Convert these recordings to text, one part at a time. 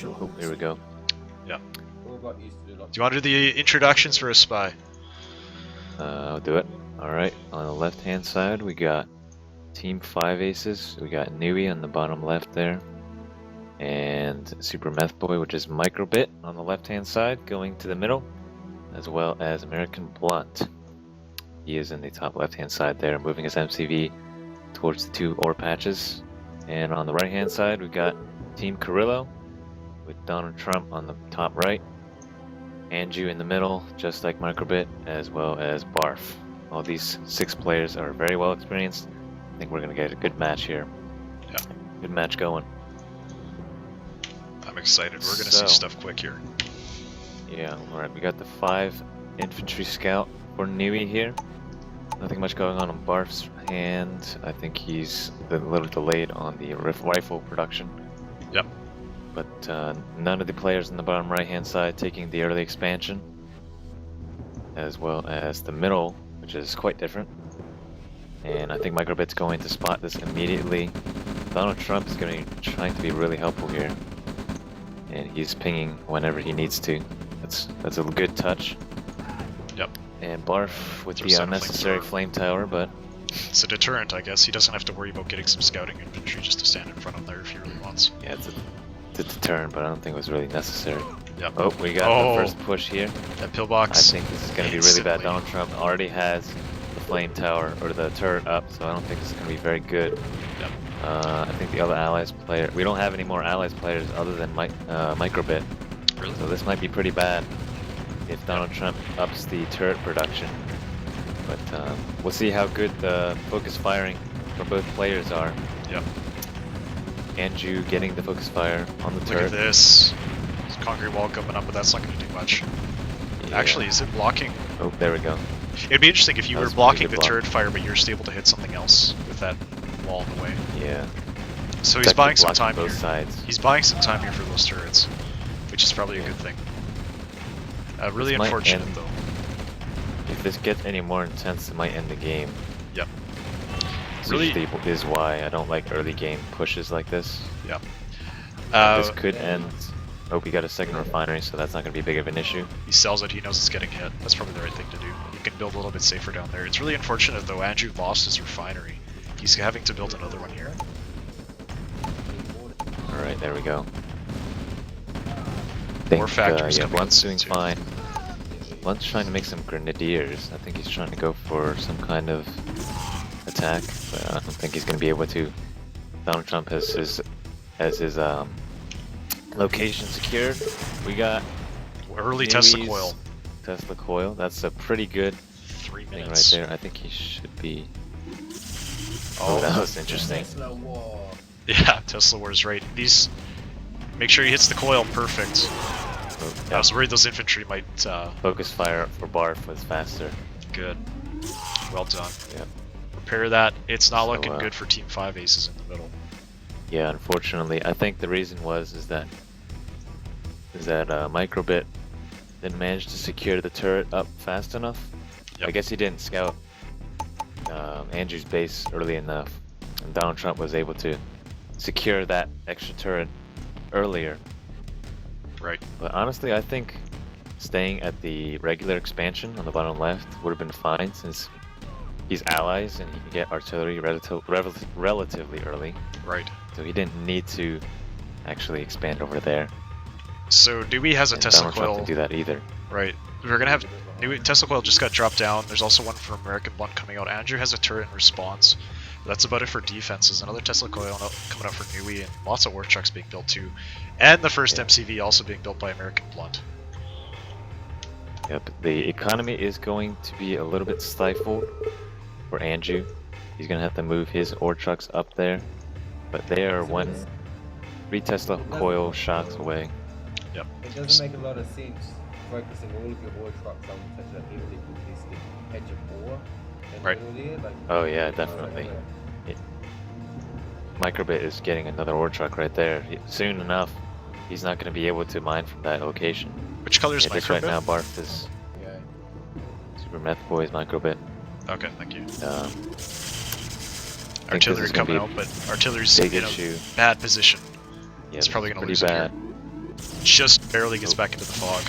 Oh, here we go. Yeah. Do you want to do the introductions for a spy? I'll do it. Alright, on the left hand side we got Team 5 Aces. We got Nui on the bottom left there. And Super Meth Boy, which is Microbit on the left hand side, going to the middle. As well as American Blunt. He is in the top left hand side there, moving his MCV towards the two ore patches. And on the right hand side we got Team Carrillo with Donald Trump on the top right. Anju in the middle, just like Microbit, as well as Barf. All these 6 players are very well experienced. I think we're going to get a good match here. Yeah. Good match going. I'm excited. We're going to see stuff quick here. Yeah, alright. We got the 5 Infantry Scout for Nui here. Nothing much going on Barf's hand. I think he's a little delayed on the rifle production. Yep. But none of the players on the bottom right hand side taking the early expansion, as well as the middle, which is quite different. And I think Microbit's going to spot this immediately. Donald Trump is going to be trying to be really helpful here, and he's pinging whenever he needs to. That's a good touch. Yep. And Barf with the unnecessary flame tower, but it's a deterrent, I guess. He doesn't have to worry about getting some scouting infantry just to stand in front of him there if he really wants. Yeah, it's a deterrent, but I don't think it was really necessary. Yep. Oh, we got the first push here. That pillbox. I think this is going to be really bad. Donald Trump already has the flame tower, or the turret up, so I don't think this is going to be very good. Yep. I think the other allies player, we don't have any more allies players other than Microbit. Really? So this might be pretty bad if Donald Trump ups the turret production. But we'll see how good the focus firing from both players are. Yep. Anju getting the focus fire on the turret. Look at this. There's a concrete wall coming up, but that's not going to do much. Yeah. Actually, is it blocking? Oh, there we go. It'd be interesting if you were blocking the turret fire, but you're still able to hit something else with that wall in the way. Yeah. So he's buying some time here. Sides. He's buying some time here for those turrets, which is probably a good thing. Really unfortunate, though. If this gets any more intense, it might end the game. Yep. Really is why I don't like early game pushes like this. Yeah. This could end. Oh, we got a second refinery, so that's not going to be big of an issue. He sells it, he knows it's getting hit. That's probably the right thing to do. You can build a little bit safer down there. It's really unfortunate, though. Andrew lost his refinery. He's having to build another one here. Alright, there we go. More factories yeah, coming Blunt's doing fine. Blunt's trying to make some grenadiers. I think he's trying to go for some kind of attack, but I don't think he's going to be able to. Donald Trump has his location secured. We got early Tesla coil. Tesla coil. That's a pretty good 3 thing minutes right there. I think he should be. Oh, that was interesting. Yeah, Tesla War is right. These. Make sure he hits the coil perfect. Oh, yeah. I was worried those infantry might. Focus fire for Barf was faster. Good. Well done. Yeah. Repair that. It's not looking good for Team 5 Aces in the middle. Yeah, unfortunately, I think the reason is that Microbit didn't manage to secure the turret up fast enough. Yep. I guess he didn't scout Andrew's base early enough, and Donald Trump was able to secure that extra turret earlier. Right. But honestly, I think staying at the regular expansion on the bottom left would have been fine, since he's allies and he can get artillery relatively early. Right. So he didn't need to actually expand over there. So Nui has a Tesla coil. Donald Trump can do that either. Right. We're gonna have Tesla coil just got dropped down. There's also one for American Blunt coming out. Andrew has a turret in response. That's about it for defenses. Another Tesla coil coming out for Nui, and lots of war trucks being built too. And the first MCV also being built by American Blunt. Yep. The economy is going to be a little bit stifled for Andrew. He's gonna have to move his ore trucks up there. But they are 3 Tesla coil shots away. Yep. It doesn't make a lot of sense focusing all of your ore trucks on such a heavily contested patch of ore. Right. Oh yeah, definitely. Microbit is getting another ore truck right there. Soon enough, he's not going to be able to mine from that location. Which color is Microbit? Right now, Barf is Super Meth Boy is Microbit. Okay, thank you. I artillery coming out, but artillery's in a bad position. Yeah, it's probably going to lose bad. Just barely gets back into the fog.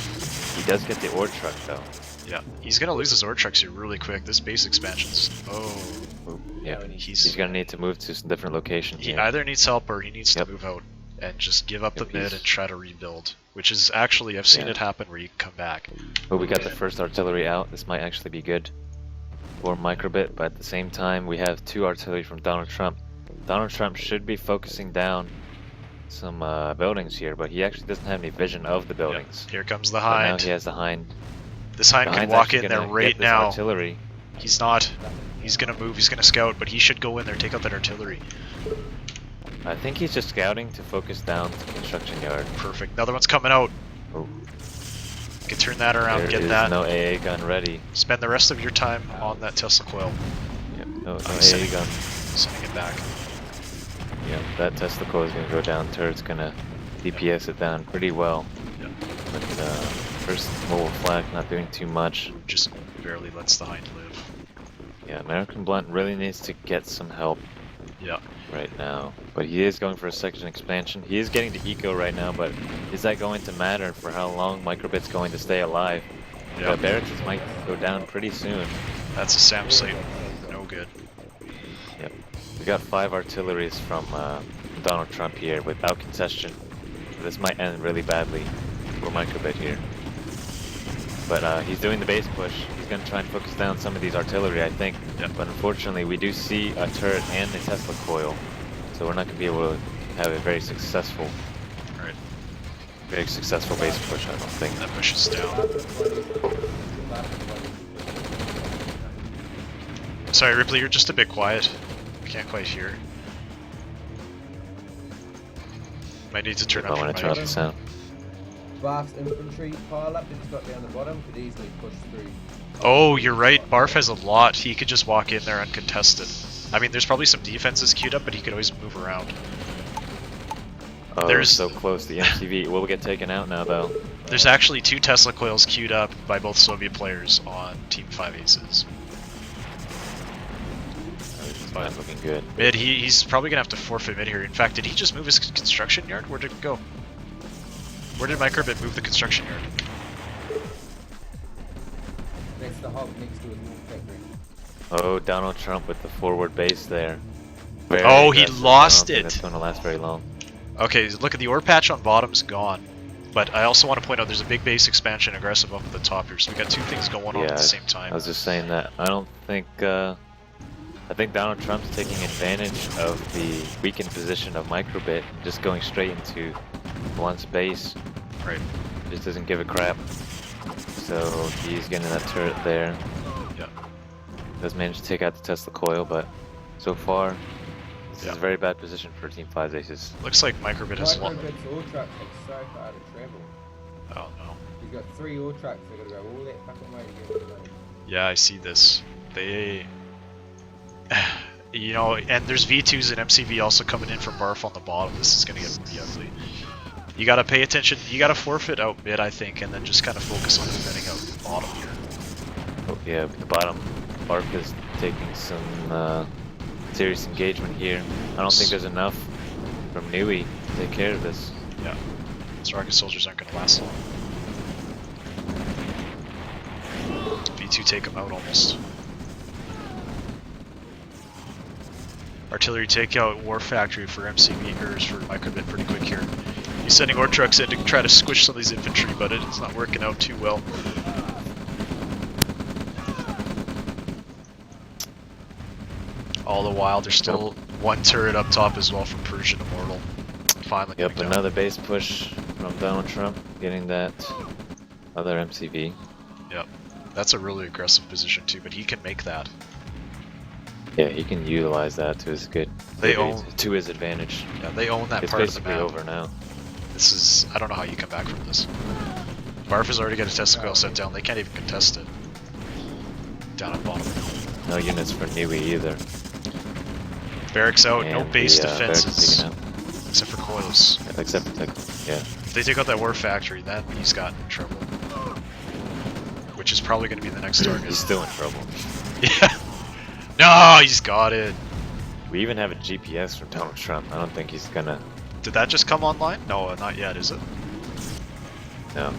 He does get the ore truck though. Yeah, he's gonna lose his ore trucks here really quick. This base expansion's... Oh. Oop, yeah, He's he's gonna need to move to some different locations. He here. either needs help or he needs Yep. to move out and just give up the Yep, mid he's- and try to rebuild. Which is actually, I've seen Yeah. it happen where you can come back. But we got the first artillery out. This might actually be good for Microbit, but at the same time, we have 2 artillery from Donald Trump. Donald Trump should be focusing down some buildings here, but he actually doesn't have any vision of the buildings. Here comes the But now Hind. he has the Hind. This Hind The can Hind's walk actually in there gonna right get this now. Artillery. He's not. He's gonna move, he's gonna scout, but he should go in there, take out that artillery. I think he's just scouting to focus down the construction yard. Perfect. Another one's coming out. Oh, Can turn that around, there get is that. no AA gun ready. Spend the rest of your time on that Tesla coil. Yep, no AA sending- gun. Sending it back. Yeah, that Tesla coil is gonna go down. Turret's gonna DPS it down pretty well. Yeah. But first mobile flag not doing too much. Just barely lets the Hind live. Yeah, American Blunt really needs to get some help Yeah. right now. But he is going for a section expansion. He is getting to eco right now, but is that going to matter for how long Microbit's going to stay alive? Yeah. The barracks might go down pretty soon. That's a SAM site. No good. Yep. We got 5 artilleries from Donald Trump here without contestation. This might end really badly for Microbit here. But he's doing the base push. He's going to try and focus down some of these artillery, I think. Yep. But unfortunately, we do see a turret and a Tesla coil. So we're not going to be able to have a very successful Right. base push, I don't think. That pushes down. Sorry, Ripley, you're just a bit quiet. I can't quite hear. Might need to turn I up your want to turn up mic. the sound. Vast infantry pile up that he's got down the bottom could easily push through. Oh, you're right. Barf has a lot. He could just walk in there uncontested. I mean, there's probably some defenses queued up, but he could always move around. Oh, There's- so close. The MTV will get taken out now, though. There's actually 2 Tesla coils queued up by both Soviet players on Team 5 Aces. It's not looking good. Mid, he's probably gonna have to forfeit mid here. In fact, did he just move his construction yard? Where did it go? Where did Microbit move the construction yard? Next to the hub, next to his wall factory. Oh, Donald Trump with the forward base there. Oh, he aggressive. lost I don't think it. That's going to last very long. Okay, look at the ore patch on bottom's gone. But I also want to point out there's a big base expansion aggressive up at the top here, so we got 2 things going on at the same time. I was just saying that. I don't think. I think Donald Trump's taking advantage of the weakened position of Microbit, just going straight into Blunt's base. Right. Just doesn't give a crap. So he's getting that turret there. Yeah. Does manage to take out the Tesla coil, but so far, this Yeah. is a very bad position for Team 5 Aces. Looks like Microbit has one. Microbit's ore trucks are so far to travel. Oh no. You've got 3 ore trucks that gotta go all that fucking way to get all the money. Yeah, I see this. They... You know, and there's V2s and MCV also coming in from Barf on the bottom. This is gonna get pretty ugly. You gotta pay attention. You gotta forfeit out mid, I think, and then just kind of focus on defending out the bottom here. Oh, yeah, the bottom. Bark is taking some serious engagement here. I don't think there's enough from Nui to take care of this. Yeah. These rocket soldiers aren't gonna last long. V2 take them out almost. Artillery take out War Factory for MCV or for Microbit pretty quick here. He's sending ore trucks in to try to squish some of these infantry, but it's not working out too well. All the while, there's still 1 turret up top as well from Persian Immortal. Finally Yep, coming down. another base push from Donald Trump, getting that other MCV. Yep. That's a really aggressive position too, but he can make that. Yeah, he can utilize that to his They own- to his advantage. Yeah, they own that It's part of the basically map. over now. This is... I don't know how you come back from this. Barf has already got a Tesla coil set down. They can't even contest it. Down at bottom. No units for Nui either. Barracks out. No And base the, barracks defenses. taken out. Except for coils. Except for yeah. If they take out that War Factory, then he's got in trouble. Which is probably going to be the next target. He's still in trouble. Yeah. No, he's got it. We even have a GPS from Donald Trump. I don't think he's gonna. Did that just come online? No, not yet, is it? No.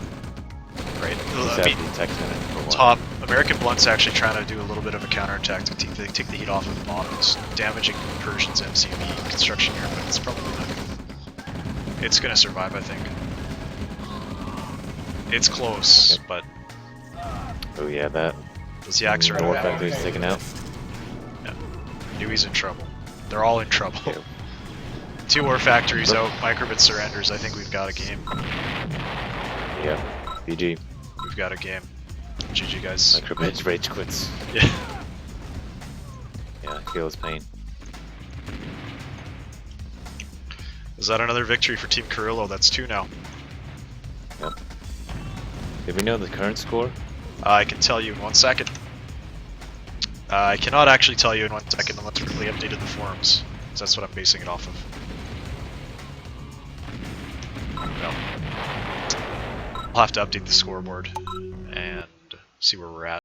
right? He's I at mean, the tech center for a while. top American Blunt's actually trying to do a little bit of a counterattack to take the heat off of bottoms, damaging Persian's MCV construction here, but it's probably not gonna. It's gonna survive, I think. It's close, Yep. but Oh yeah, that those yaks are war out. factory's taken out. Nui's in trouble. They're all in trouble. Yep. 2 war factories out, Microbit surrenders. I think we've got a game. Yeah. BG. We've got a game. GG, guys. Microbit rage quits. Yeah. Yeah, I feel his pain. Is that another victory for Team Carrillo? That's 2 now. Yep. Did we know the current score? I can tell you in 1 second. I cannot actually tell you in 1 second unless we really updated the forums. Because that's what I'm basing it off of. No. I'll have to update the scoreboard and see where we're at.